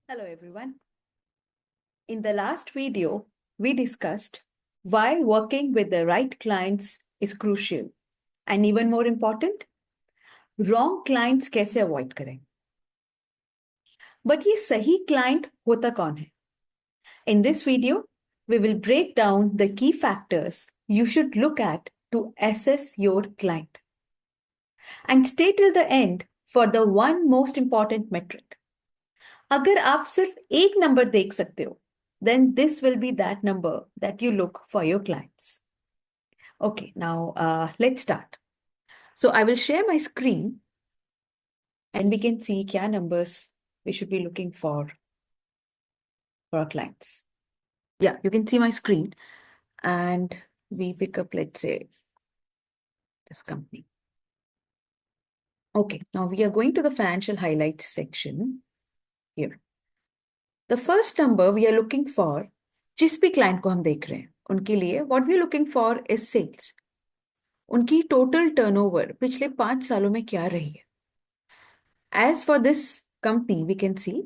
Hello everyone. In the last video, we discussed why working with the right clients is crucial and even more important, wrong clients कैसे avoid करें. But ये सही client होता कौन है? In this video, we will break down the key factors you should look at to assess your client. And stay till the end for the one most important metric. अगर आप सिर्फ एक number देख सकते हो, then this will be that number that you look for your clients. Okay, now let's start. So I will share my screen and we can see kya numbers we should be looking for our clients. Yeah, you can see my screen and we pick up, let's say, this company. Okay, now we are going to the financial highlights section here. The first number we are looking for, जिस भी client को हम देख रहे हैं, उनके लिए what we are looking for is sales. उनकी टोटल टर्नओवर पिछले 5 सालों में क्या रही है? As for this company, we can see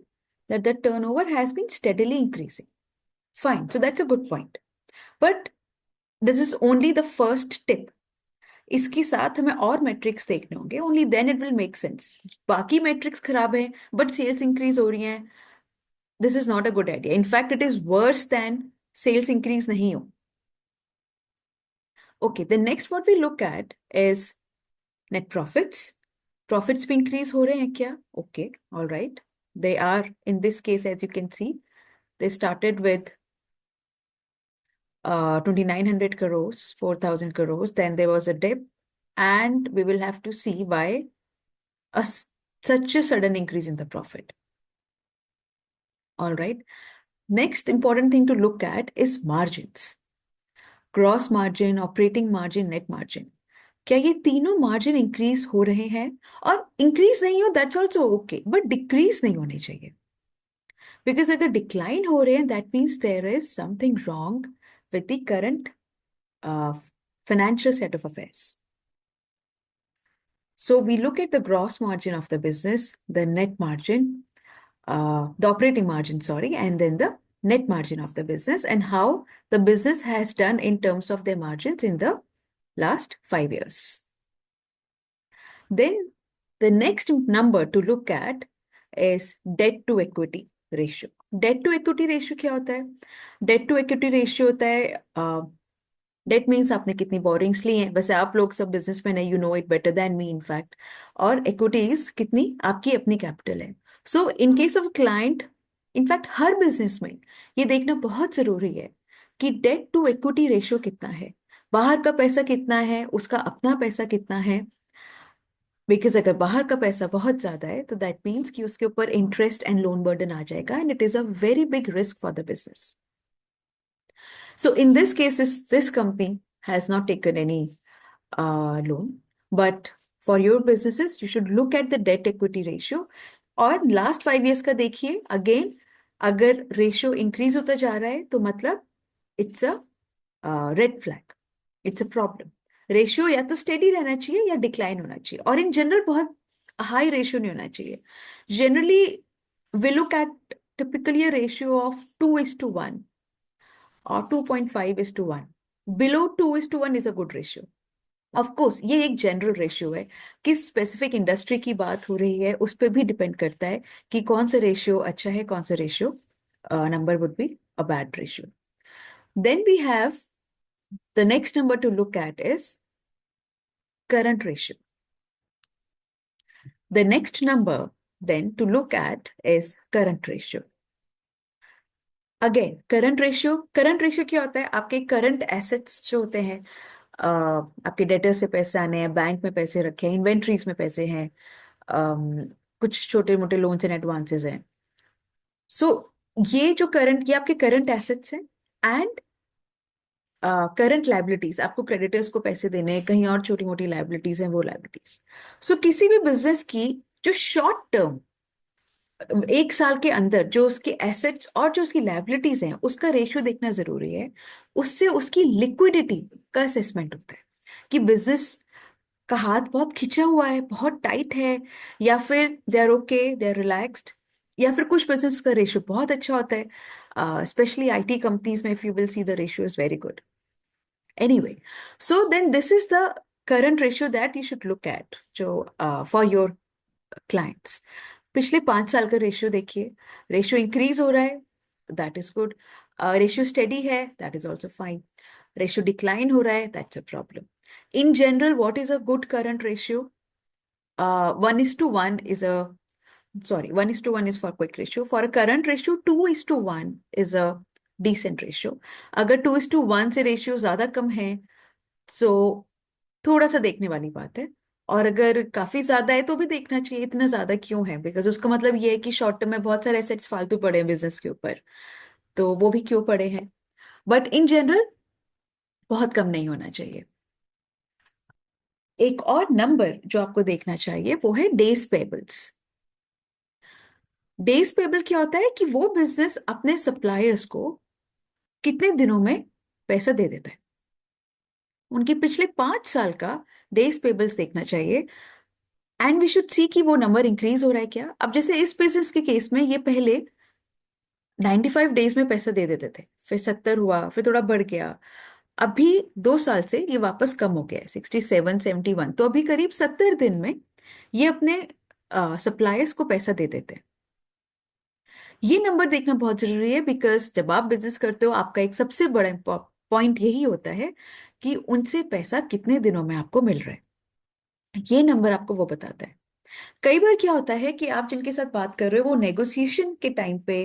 that the turnover has been steadily increasing. Fine, so that's a good point. But this is only the first tip. इसके साथ हमें और metrics देखने होंगे. Only then it will make sense. बाकी metrics खराब है, but sales increase हो रही हैं. This is not a good idea. In fact, it is worse than sales increase नहीं हो. Okay, the next what we look at is net profits. Profits भी increase हो रहे हैं क्या? Okay, all right. They are, in this case, as you can see, they started with 2,900 crores, 4,000 crores. Then there was a dip, and we will have to see why such a sudden increase in the profit. All right. Next important thing to look at is margins. Gross margin, operating margin, net margin. क्या ये तीनों margin increase हो रहे हैं? और increase नहीं हो that's also okay, but decrease नहीं होने चाहिए. बिकॉज अगर डिक्लाइन हो रहे हैं that means there is something wrong with the current financial set of affairs. So we look at the gross margin of the business, the net margin, the operating margin, sorry, and then the net margin of the business and how the business has done in terms of their margins in the last 5 years. Then the next number to look at is debt to equity ratio. Debt to equity ratio क्या होता है? Debt to equity ratio होता है that means आपने कितनी borings ली हैं. वैसे आप लोग सब बिजनेसमैन है, you know it better than me in fact. और इक्विटीज कितनी आपकी अपनी कैपिटल है. So in case of client, in fact हर बिजनेस में ये देखना बहुत जरूरी है कि डेट टू इक्विटी रेशियो कितना है, बाहर का पैसा कितना है, उसका अपना पैसा कितना है. बिकॉज अगर बाहर का पैसा बहुत ज्यादा है तो दैट मीन्स कि उसके ऊपर इंटरेस्ट एंड लोन बर्डन आ जाएगा and it is a very big risk for the business. So in this case, this company has not taken any loan, but for your businesses, you should look at the debt equity ratio. और last 5 years का देखिए again, अगर ratio increase होता जा रहा है तो मतलब it's a red flag, it's a problem. Ratio या तो स्टेडी रहना चाहिए या डिक्लाइन होना चाहिए, और इन जनरल बहुत हाई रेशियो नहीं होना चाहिए. Generally we look at typically a ratio of 2:1 or 2.5:1. Below 2:1 is a good ratio. Of course, ये एक जनरल रेशियो है. किस स्पेसिफिक इंडस्ट्री की बात हो रही है उस पर भी डिपेंड करता है कि कौन सा रेशियो अच्छा है, कौन सा ratio number would be a bad ratio. Then we have the next number to look at is current ratio. The next number then to look at is current ratio. Again current ratio क्या होता है? आपके current assets जो होते हैं, आपके debtor से पैसे आने हैं, बैंक में पैसे रखे हैं, इन्वेंट्रीज में पैसे हैं, कुछ छोटे मोटे लोन्स एंड एडवांसेस हैं. सो ये जो ये आपके करंट एसेट्स हैं एंड करंट लाइबिलिटीज. आपको क्रेडिटर्स को पैसे देने हैं, कहीं और छोटी मोटी लाइबिलिटीज हैं, वो लाइबिलिटीज. सो किसी भी बिजनेस की जो शॉर्ट टर्म 1 साल के अंदर जो उसके एसेट्स और जो उसकी लाइबिलिटीज हैं उसका रेशियो देखना जरूरी है. उससे उसकी लिक्विडिटी का असेसमेंट होता है कि बिजनेस का हाथ बहुत खिंचा हुआ है, बहुत टाइट है, या फिर they are okay, they are relaxed, या फिर कुछ बिजनेस का रेशियो बहुत अच्छा होता है, स्पेशली आईटी कंपनीज में, if you will see the ratio is very good. Anyway, so then this is the current ratio that you should look at, जो फॉर योर क्लाइंट्स. पिछले 5 साल का रेशियो देखिए. रेशियो इंक्रीज हो रहा है, that is good. Ratio steady है, that is also fine. Ratio decline हो रहा है, that's a problem. In general, what is a good current ratio? 1:1 is a, sorry, 1:1 is for quick ratio. For a current ratio, 2:1 is a decent ratio. अगर 2:1 से ratio ज्यादा कम है, so थोड़ा सा देखने वाली बात है. और अगर काफी ज्यादा है तो भी देखना चाहिए, इतना ज्यादा क्यों है, बिकॉज उसका मतलब ये है कि शॉर्ट टर्म में बहुत सारे एसेट्स फालतू पड़े हैं बिजनेस के ऊपर, तो वो भी क्यों पड़े हैं. बट इन जनरल बहुत कम नहीं होना चाहिए. एक और नंबर जो आपको देखना चाहिए वो है डेज पेबल्स. डेज पेबल क्या होता है कि वो बिजनेस अपने सप्लायर्स को कितने दिनों में पैसा दे देता है. उनके पिछले 5 साल का डेज पेबल्स देखना चाहिए. एंड वी शुड सी कि वो नंबर इंक्रीज हो रहा है क्या. अब जैसे इस बिजनेस के केस में ये पहले 95 डेज में पैसा दे देते थे, फिर 70 हुआ, फिर थोड़ा बढ़ गया. अभी 2 साल से ये वापस कम हो गया है, 67, 71. तो अभी करीब 70 दिन में ये अपने सप्लायर्स को पैसा दे देते हैं. ये नंबर देखना बहुत जरूरी है, बिकॉज जब आप बिजनेस करते हो आपका एक सबसे बड़ा पॉइंट यही होता है कि उनसे पैसा कितने दिनों में आपको मिल रहा है. ये नंबर आपको वो बताता है. कई बार क्या होता है कि आप जिनके साथ बात कर रहे हो वो नेगोशिएशन के टाइम पे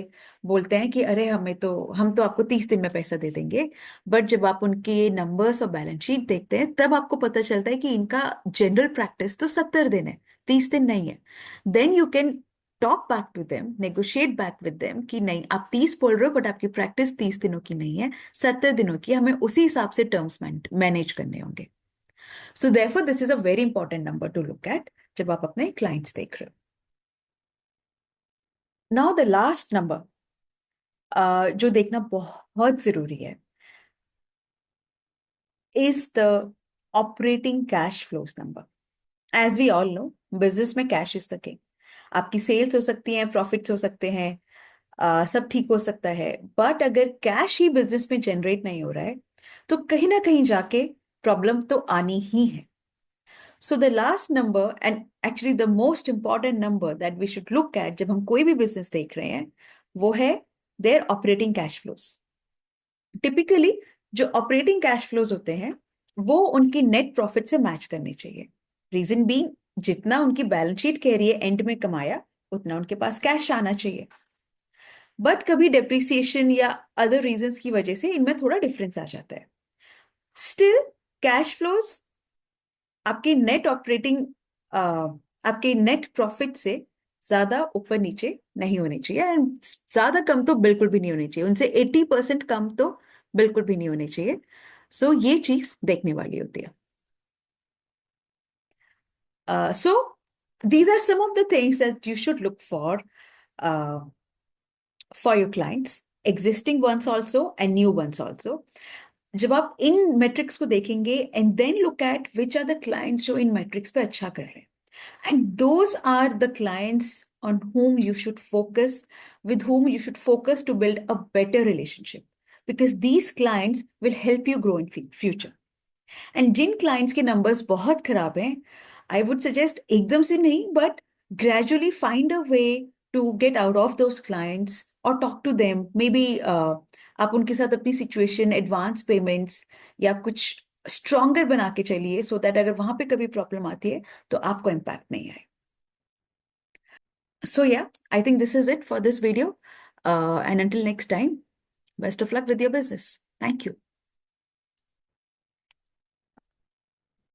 बोलते हैं कि अरे हम तो आपको 30 दिन में पैसा दे देंगे. बट जब आप उनके नंबर्स और बैलेंस शीट देखते हैं तब आपको पता चलता है कि इनका जनरल प्रैक्टिस तो 70 दिन है, 30 दिन नहीं है. Then you can talk back to them, negotiate back with them कि नहीं, आप 30 बोल रहे हो बट आपकी प्रैक्टिस 30 दिनों की नहीं है, 70 दिनों की. हमें उसी हिसाब से टर्म्स मैनेज करने होंगे. So therefore this is a very important number two look at जब आप अपने क्लाइंट्स देख रहे हो. नाउ द लास्ट नंबर जो देखना बहुत जरूरी है is the operating cash flows number. As we all know, business में कैश इज द किंग. आपकी सेल्स हो सकती हैं, प्रॉफिट्स हो सकते हैं, सब ठीक हो सकता है. बट अगर कैश ही बिजनेस में जनरेट नहीं हो रहा है तो कहीं ना कहीं जाके प्रॉब्लम तो आनी ही है. So the last number and actually the most important number that we should look at जब हम कोई भी बिजनेस देख रहे हैं वो है their operating cash flows. Typically जो ऑपरेटिंग कैश फ्लोज होते हैं वो उनकी नेट प्रॉफिट से मैच करने चाहिए. रीजन बीइंग, जितना उनकी बैलेंस शीट कह रही है एंड में कमाया उतना उनके पास कैश आना चाहिए. बट कभी डेप्रिसिएशन या अदर रीजंस की वजह से इनमें थोड़ा डिफरेंस आ जाता है. स्टिल कैश फ्लोज आपके नेट ऑपरेटिंग आपके नेट प्रॉफिट से ज्यादा ऊपर नीचे नहीं होने चाहिए. एंड ज्यादा कम तो बिल्कुल भी नहीं होने चाहिए, उनसे 80% कम तो बिल्कुल भी नहीं होने चाहिए. सो ये चीज देखने वाली होती है. सो these are some of the things that you should look uh, for your clients, existing ones also and new ones also. जब आप इन मेट्रिक्स को देखेंगे and then look at which are the clients जो इन मेट्रिक्स पे अच्छा कर रहे हैं, and those are the clients on whom you should focus, with whom you should focus to build a better relationship, because these clients will help you grow in future. And जिन clients के numbers बहुत खराब हैं, I would suggest एकदम से नहीं but gradually find a way to get out of those clients और talk to them. Maybe आप उनके साथ अपनी सिचुएशन, एडवांस पेमेंट्स या कुछ स्ट्रॉन्गर बना के चलिए, सो दैट अगर वहां पे कभी प्रॉब्लम आती है तो आपको इम्पैक्ट नहीं आए. So yeah, I think this is it for this video. And until next time, best of luck with your business. Thank you.